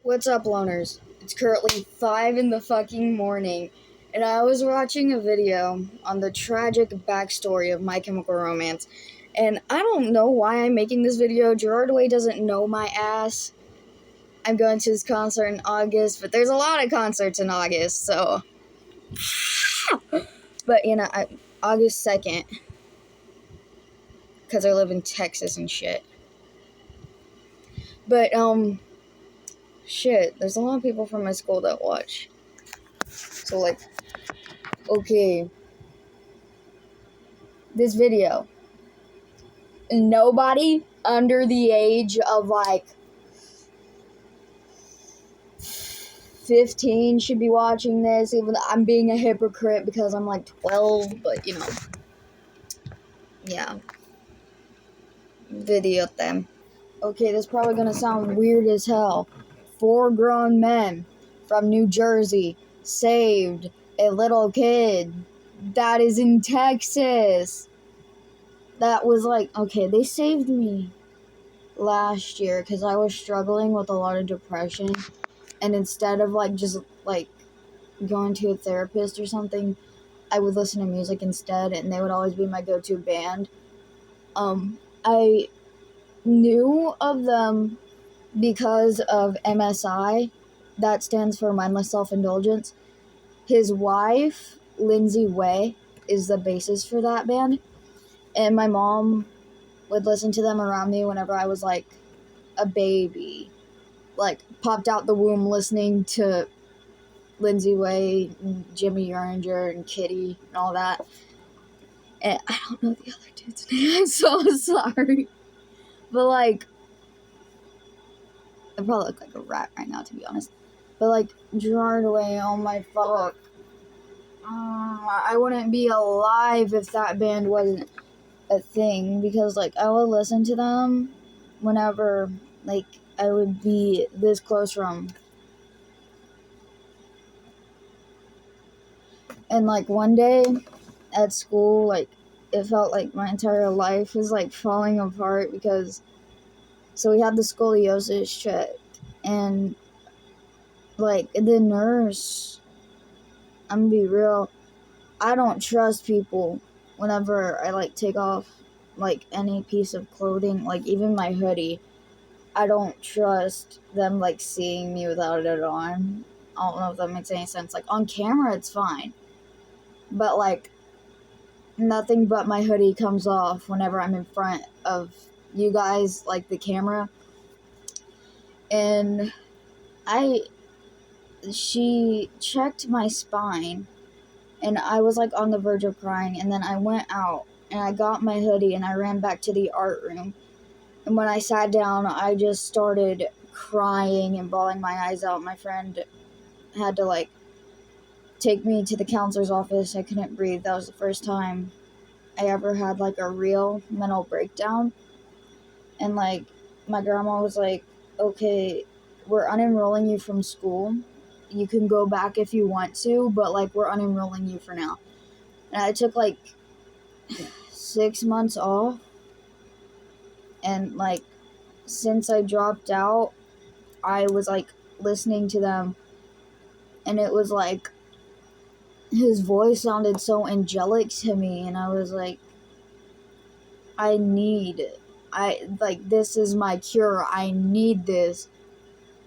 What's up, loners? It's currently 5 in the fucking morning, and I was watching a video on the tragic backstory of My Chemical Romance, and I don't know why I'm making this video. Gerard doesn't know my ass. I'm going to his concert in August, but there's a lot of concerts in August, so... But, August 2nd, because I live in Texas and shit. But, shit, there's a lot of people from my school that watch. So, okay, this video, nobody under the age of 15 should be watching this, even though I'm being a hypocrite because I'm 12, but yeah, video them. Okay, this is probably gonna sound weird as hell. 4 grown men from New Jersey saved a little kid that is in Texas. That was okay, they saved me last year because I was struggling with a lot of depression, and instead of just going to a therapist or something, I would listen to music instead, and they would always be my go-to band. I knew of them because of MSI. That stands for Mindless Self-Indulgence. His wife, Lindsay Way, is the bassist for that band, and my mom would listen to them around me whenever I was a baby, popped out the womb listening to Lindsay Way, and Jimmy Uringer, and Kitty, and all that. And I don't know the other dude's name, I'm so sorry. But I probably look like a rat right now, to be honest. But Gerard, oh my fuck. I wouldn't be alive if that band wasn't a thing, because I would listen to them whenever I would be this close from. And one day at school, it felt like my entire life was falling apart, because so we had the scoliosis check, and the nurse, I'm gonna be real, I don't trust people whenever I take off any piece of clothing, even my hoodie. I don't trust them seeing me without it on. I don't know if that makes any sense. On camera it's fine, but nothing but my hoodie comes off whenever I'm in front of you guys, the camera. And she checked my spine, and I was on the verge of crying, and then I went out and I got my hoodie and I ran back to the art room. And when I sat down, I just started crying and bawling my eyes out. My friend had to take me to the counselor's office. I couldn't breathe. That was the first time I ever had a real mental breakdown. And my grandma was okay, we're unenrolling you from school. You can go back if you want to, but we're unenrolling you for now. And I took 6 months off, and since I dropped out, I was listening to them, and it was his voice sounded so angelic to me, and I was this is my cure. I need this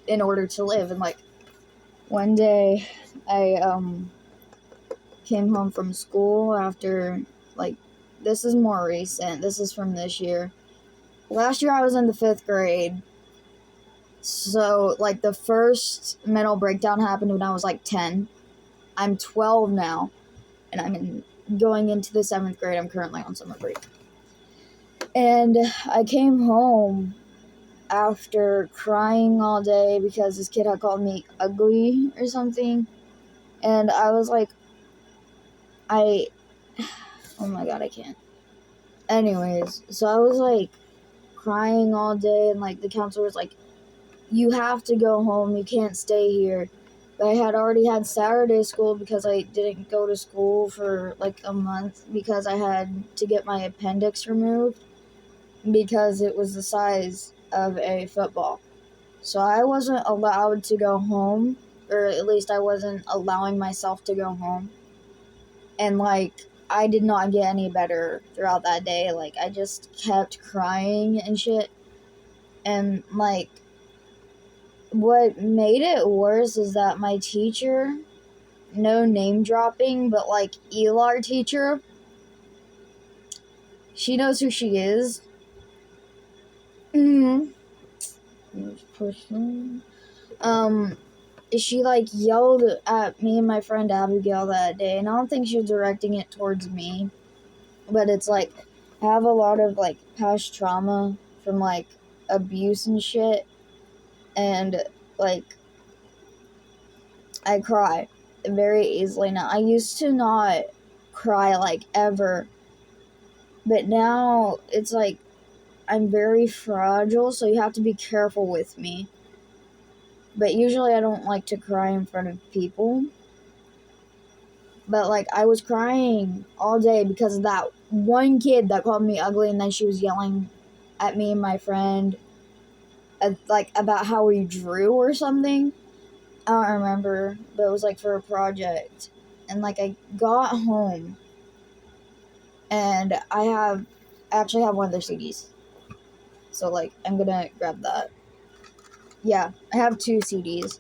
in order to live. And one day I came home from school after this is more recent. This is from this year. Last year I was in the 5th grade. So the first mental breakdown happened when I was 10. I'm 12 now, and I'm going into the 7th grade. I'm currently on summer break. And I came home after crying all day because this kid had called me ugly or something. And I was oh my god, I can't. Anyways, so I was crying all day, and the counselor was you have to go home, you can't stay here. But I had already had Saturday school because I didn't go to school for a month because I had to get my appendix removed because it was the size of a football. So I wasn't allowed to go home, or at least I wasn't allowing myself to go home. And like, I did not get any better throughout that day. Like, I just kept crying and shit. And like, what made it worse is that my teacher, no name dropping, but like ELAR teacher, she knows who she is. Mm-hmm. She like yelled at me and my friend Abigail that day, and I don't think she was directing it towards me, but it's like I have a lot of like past trauma from like abuse and shit, and like I cry very easily now. I used to not cry like ever, but now it's like I'm very fragile, so you have to be careful with me. But usually I don't like to cry in front of people. But like I was crying all day because of that one kid that called me ugly, and then she was yelling at me and my friend like about how we drew or something. I don't remember, but it was like for a project. And like I got home and I actually have one of their CDs. So like I'm gonna grab that. Yeah, I have 2 CDs.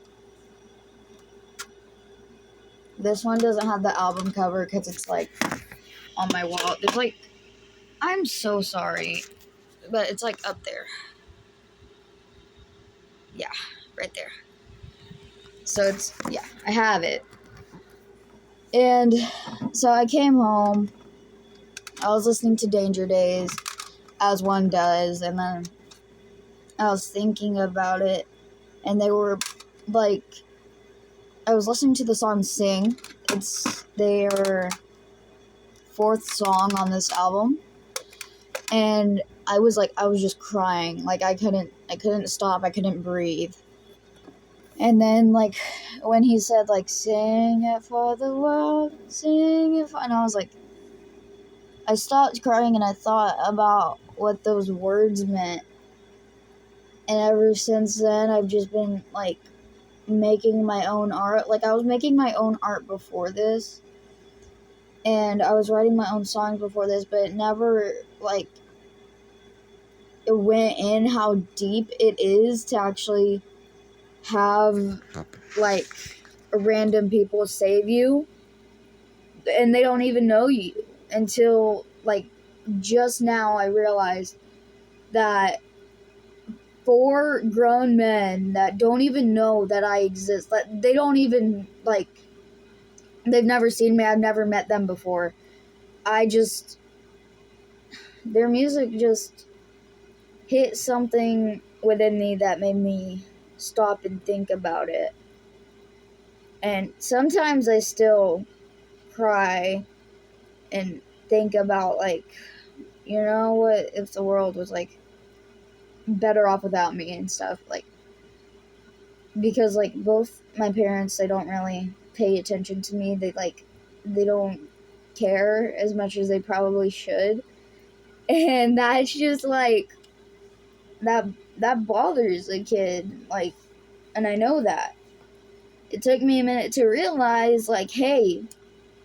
This one doesn't have the album cover because it's like on my wall. There's like, I'm so sorry, but it's like up there. Yeah, right there. So it's, yeah, I have it. And so I came home. I was listening to Danger Days, as one does, and then I was thinking about it, and they were like, I was listening to the song Sing. It's their 4th song on this album, and I was just crying. Like I couldn't stop. I couldn't breathe. And then like when he said like sing it for the world, sing it for, and I was like, I stopped crying and I thought about what those words meant. And ever since then I've just been like making my own art. Like I was making my own art before this, and I was writing my own songs before this, but it never like it went in how deep it is to actually have like random people save you, and they don't even know you until like just now I realized that 4 grown men that don't even know that I exist, that they don't even like, they've never seen me, I've never met them before. Their music just hit something within me that made me stop and think about it. And sometimes I still cry and think about like, you know, what if the world was like better off without me and stuff, like, because like both my parents, they don't really pay attention to me. They don't care as much as they probably should, and that's just like that bothers a kid, like, and I know that. It took me a minute to realize, like, hey,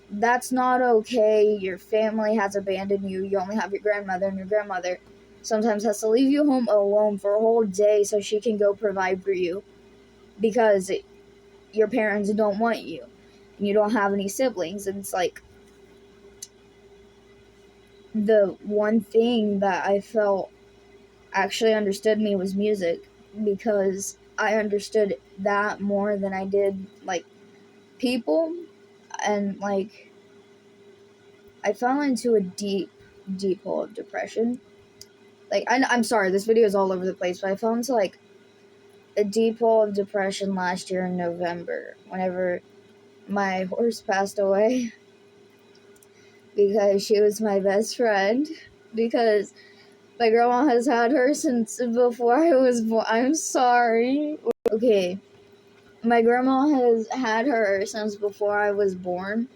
that's not okay. Your family has abandoned you. You only have your grandmother, and your grandmother sometimes has to leave you home alone for a whole day so she can go provide for you because your parents don't want you and you don't have any siblings. And it's like the one thing that I felt actually understood me was music, because I understood that more than I did like people. And like I fell into a deep hole of depression. Like I'm sorry, this video is all over the place, but I fell into like a deep hole of depression last year in November whenever my horse passed away, because she was my best friend, because my grandma has had her since before I was born. I'm sorry. Okay. My grandma has had her since before I was born.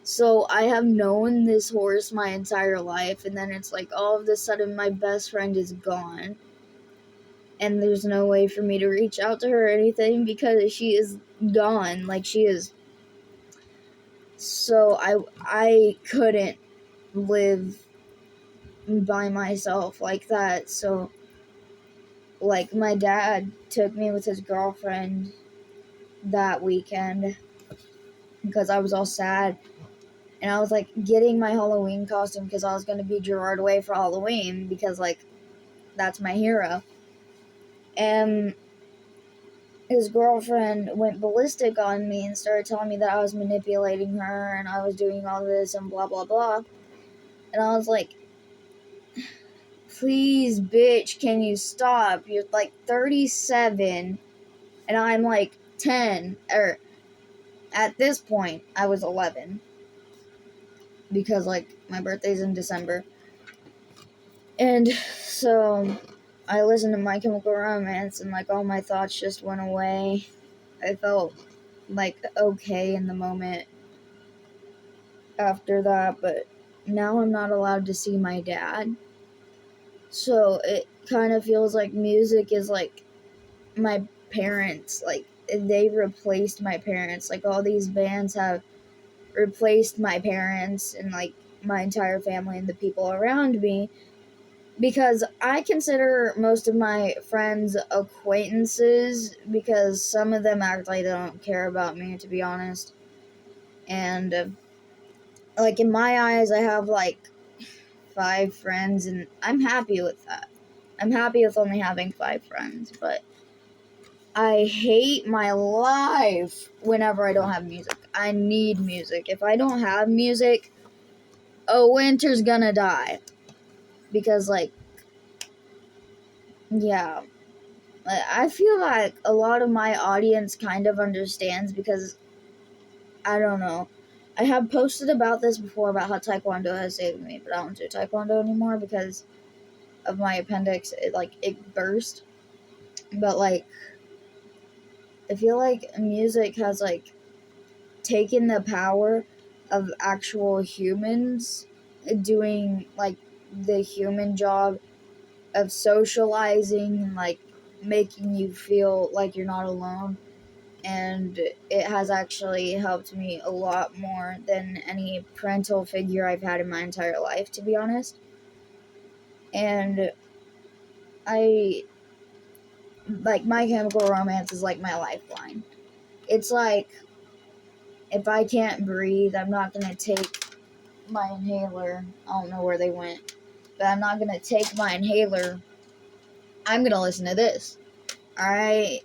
So I have known this horse my entire life, and then it's like all of a sudden my best friend is gone. and there's no way for me to reach out to her or anything because she is gone. Like, she is. So I couldn't live by myself like that. So, like, my dad took me with his girlfriend that weekend because I was all sad. And I was, like, getting my Halloween costume because I was going to be Gerard away for Halloween because, like, that's my hero. And his girlfriend went ballistic on me and started telling me that I was manipulating her and I was doing all this and blah, blah, blah. And I was like, please, bitch, can you stop? You're, like, 37 and I'm, like, 10. Or, at this point, I was 11. Because, like, my birthday's in December. And so I listened to My Chemical Romance and, like, all my thoughts just went away. I felt, like, okay in the moment after that, but now I'm not allowed to see my dad. So it kind of feels like music is, like, my parents. Like, they replaced my parents. Like, all these bands have replaced my parents and, like, my entire family and the people around me. Because I consider most of my friends acquaintances because some of them act like they don't care about me, to be honest. And, like, in my eyes, I have, like, 5 friends, and I'm happy with that. I'm happy with only having 5 friends, but I hate my life whenever I don't have music. I need music. If I don't have music, winter's gonna die. Because, like, yeah. I feel like a lot of my audience kind of understands because, I don't know. I have posted about this before about how Taekwondo has saved me, but I don't do Taekwondo anymore because of my appendix. It burst. But, like, I feel like music has, like, taken the power of actual humans doing, like, the human job of socializing and, like, making you feel like you're not alone. And it has actually helped me a lot more than any parental figure I've had in my entire life, to be honest. And I, like, My Chemical Romance is like my lifeline. It's like, if I can't breathe, I'm not gonna take my inhaler. I don't know where they went, but I'm not gonna take my inhaler. I'm gonna listen to this. Alright?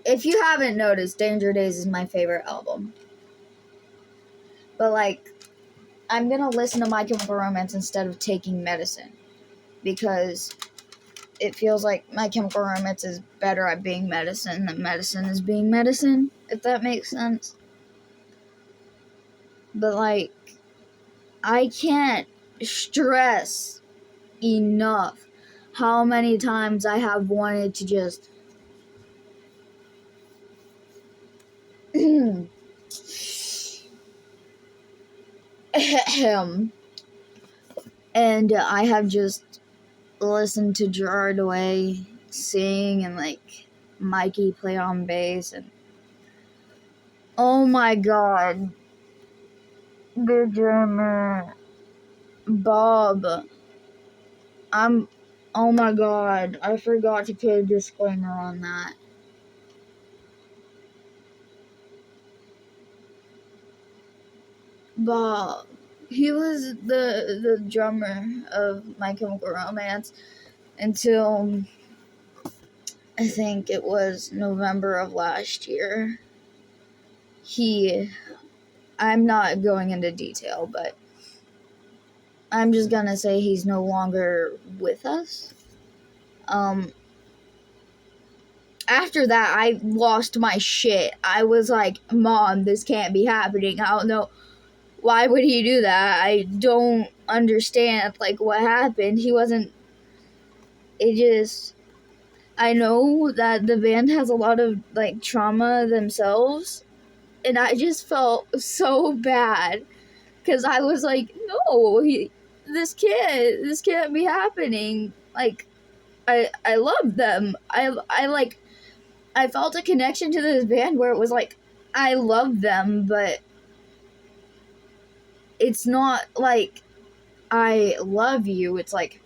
If you haven't noticed, Danger Days is my favorite album. But, like, I'm gonna listen to My Chemical Romance instead of taking medicine. Because it feels like My Chemical Romance is better at being medicine than medicine is being medicine, if that makes sense. But, like, I can't stress enough how many times I have wanted to just and I have just listened to Gerard Way sing and, like, Mikey play on bass, and oh my god, the drummer Bob, oh my god, I forgot to put a disclaimer on that. Bob, he was the drummer of My Chemical Romance until I think it was November of last year. I'm not going into detail, but I'm just gonna say he's no longer with us. After that, I lost my shit. I was like, Mom, this can't be happening. I don't know. Why would he do that? I don't understand, like, what happened. He wasn't... It just... I know that the band has a lot of, like, trauma themselves, and I just felt so bad. Because I was like, no, this can't be happening. Like, I love them. I felt a connection to this band where it was like I love them, but it's not like I love you. It's like